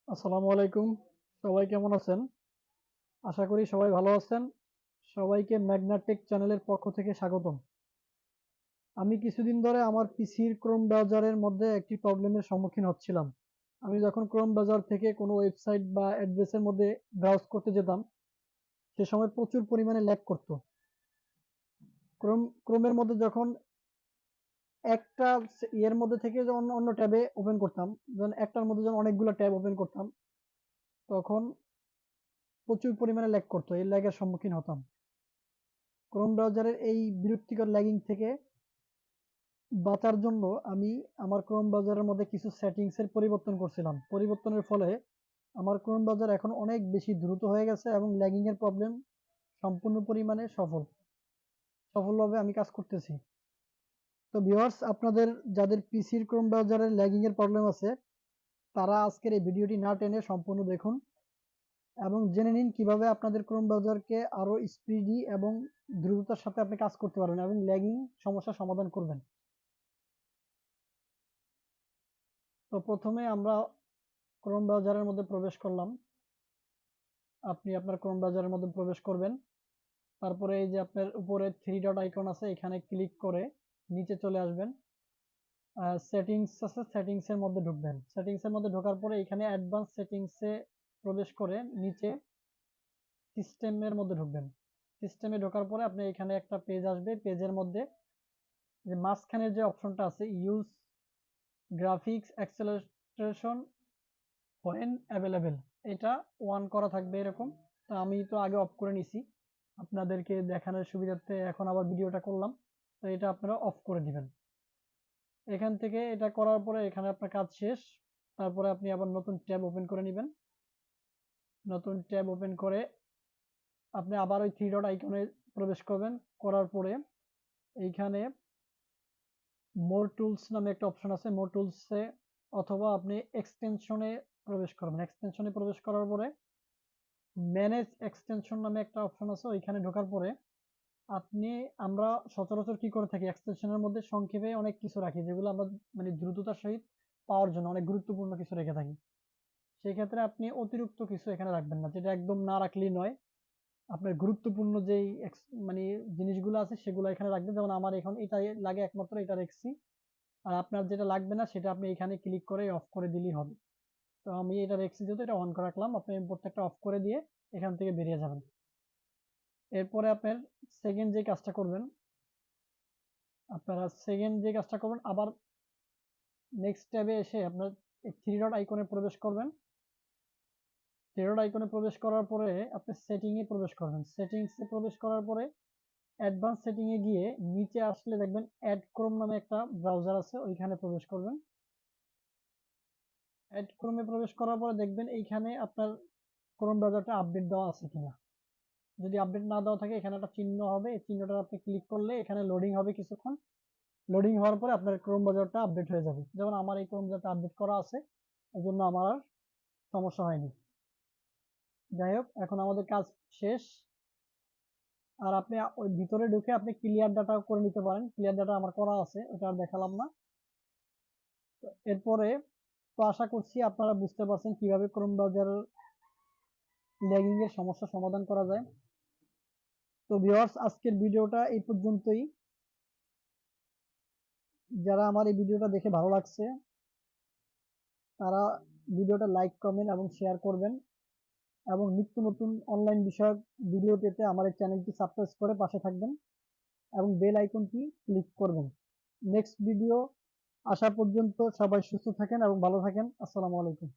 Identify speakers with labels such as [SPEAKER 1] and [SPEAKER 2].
[SPEAKER 1] আসসালামু আলাইকুম। সবাই কেমন আছেন? আশা করি সবাই ভালো আছেন। সবাইকে ম্যাগনাটেক চ্যানেলের পক্ষ থেকে স্বাগতম। আমি কিছুদিন ধরে আমার পিসির ক্রোম ব্রাউজারের মধ্যে একটি প্রবলেমের সম্মুখীন হচ্ছিলাম। আমি যখন ক্রোম ব্রাউজার থেকে কোনো ওয়েবসাইট বা অ্যাড্রেসের মধ্যে ব্রাউজ করতে যেতাম, সে সময় প্রচুর পরিমাণে ল্যাগ করত। ক্রোমের মধ্যে যখন একটা ইয়ের মধ্যে থেকে যখন অন্য ট্যাবে ওপেন করতাম, যখন একটার মধ্যে যখন অনেকগুলো ট্যাব ওপেন করতাম, তখন প্রচুর পরিমাণে ল্যাগ করত। এই ল্যাগের সম্মুখীন হতাম। ক্রোম ব্রাউজারের এই বিরক্তিকর ল্যাগিং থেকে বাঁচার জন্য আমি আমার ক্রোম ব্রাউজারের মধ্যে কিছু সেটিংস এর পরিবর্তন করছিলাম। পরিবর্তনের ফলে আমার ক্রোম ব্রাউজার এখন অনেক বেশি দ্রুত হয়ে গেছে এবং ল্যাগিং এর প্রবলেম সম্পূর্ণ পরিমাণে সফলভাবে আমি কাজ করতেছি। তো ভিউয়ার্স, আপনাদের যাদের পিসির ক্রোম ব্রাউজারের ল্যাগিং এর প্রবলেম আছে, তারা আজকের এই ভিডিওটি না টেনে সম্পূর্ণ দেখুন এবং জেনে নিন কিভাবে আপনাদের ক্রোম ব্রাউজারকে আরো স্পিডি এবং দ্রুততার সাথে আপনি কাজ করতে পারবেন এবং ল্যাগিং সমস্যার সমাধান করবেন। তো প্রথমে আমরা ক্রোম ব্রাউজারের মধ্যে প্রবেশ করলাম। আপনি আপনার ক্রোম ব্রাউজারের মধ্যে প্রবেশ করবেন। তারপরে এই যে আপনার উপরে থ্রি ডট আইকন আছে, এখানে ক্লিক করে নিচে চলে আসবেন। সেটিংস আছে, সেটিংস এর মধ্যে ঢুকবেন। সেটিংস এর মধ্যে ঢোকার পরে এখানে অ্যাডভান্স সেটিংস এ প্রবেশ করে নিচে সিস্টেমের মধ্যে ঢুকবেন। সিস্টেমে ঢোকার পরে আপনি এখানে একটা পেজ আসবে। পেজের মধ্যে যে মাঝখানের যে অপশনটা আছে, use graphics acceleration when available, এটা অন করা থাকবে এরকম। তো আমি তো আগে অফ করে নিছি, আপনাদেরকে দেখানোর সুবিধার্থে এখন আবার ভিডিওটা করলাম। তো এটা আপনারা অফ করে দিবেন। এখান থেকে এটা করার পরে এখানে আপনার কাজ শেষ। তারপরে আপনি আবার নতুন ট্যাব ওপেন করে নেবেন। নতুন ট্যাব ওপেন করে আপনি আবার ওই থ্রি ডট আইকনে প্রবেশ করবেন। করার পরে এইখানে মোর টুলস নামে একটা অপশন আছে, মোর টুলসে অথবা আপনি এক্সটেনশনে প্রবেশ করবেন। এক্সটেনশনে প্রবেশ করার পরে ম্যানেজ এক্সটেনশন নামে একটা অপশন আছে, ওইখানে ঢোকার পরে আপনি আমরা সচরাচর কি করে থাকি, এক্সটেনশনের মধ্যে সংক্ষেপে অনেক কিছু রাখি যেগুলো আমরা মানে দ্রুততার সহিত পাওয়ার জন্য অনেক গুরুত্বপূর্ণ কিছু রেখে থাকি। সেই ক্ষেত্রে আপনি অতিরিক্ত কিছু এখানে রাখবেন না, যেটা একদম না রাখলেই নয়। আপনার গুরুত্বপূর্ণ যেই মানে জিনিসগুলো আছে সেগুলো এখানে রাখবেন। যেমন আমার এখন এটা লাগে, একমাত্র এটা রেখেছি। আর আপনার যেটা লাগবে না সেটা আপনি এখানে ক্লিক করে অফ করে দিলেই হবে। তো আমি এটা রেখেছি যেহেতু এটা অন করে রাখলাম। আপনি প্রত্যেকটা অফ করে দিয়ে এখান থেকে বেরিয়ে যাবেন। এরপরে আপনার সেকেন্ড যে কাজটা করবেন, আবার নেক্সট ট্যাবে এসে আপনার থ্রি ডট আইকনে প্রবেশ করবেন। থ্রি ডট আইকনে প্রবেশ করার পরে আপনি সেটিং এ প্রবেশ করবেন। সেটিংস এ প্রবেশ করার পরে অ্যাডভান্স সেটিং এ গিয়ে নিচে আসলে দেখবেন অ্যাড ক্রোম নামে একটা ব্রাউজার আছে, ওইখানে প্রবেশ করবেন। অ্যাড ক্রোমে প্রবেশ করার পরে দেখবেন এইখানে আপনার ক্রোম ব্রাউজারটা আপডেট দেওয়া আছে কিনা। যদি আপডেট না দেওয়া থাকে এখানে একটা চিহ্ন হবে, এই চিহ্নটা আপনি ক্লিক করলে এখানে লোডিং হবে কিছুক্ষণ। লোডিং হওয়ার পরে আপনার ক্রোম ব্রাউজারটা আপডেট হয়ে যাবে। যেমন আমার এই ক্রোম ব্রাউজারটা আপডেট করা আছে, এই জন্য আমার আর সমস্যা হয়নি। যাই হোক, এখন আমাদের কাজ শেষ। আর আপনি ওই ভিতরে ঢুকে আপনি ক্লিয়ার ডাটা করে নিতে পারেন। ক্লিয়ার ডাটা আমার করা আছে, ওটা আর দেখালাম না। এরপরে তো আশা করছি আপনারা বুঝতে পারছেন কিভাবে ক্রোম ব্রাউজার ল্যাগিং এর সমস্যা সমাধান করা যায়। তো ভিউয়ার্স, আজকের ভিডিওটা এই পর্যন্তই। যারা আমার এই ভিডিওটা দেখে ভালো লাগছে তারা ভিডিওটা লাইক, কমেন্ট এবং শেয়ার করবেন এবং নিত্য নতুন অনলাইন বিষয়ক ভিডিও পেতে আমার এই চ্যানেলটি সাবস্ক্রাইব করে পাশে থাকবেন এবং বেল আইকনটি ক্লিক করবেন। নেক্সট ভিডিও আসা পর্যন্ত সবাই সুস্থ থাকেন এবং ভালো থাকেন। আসসালামু আলাইকুম।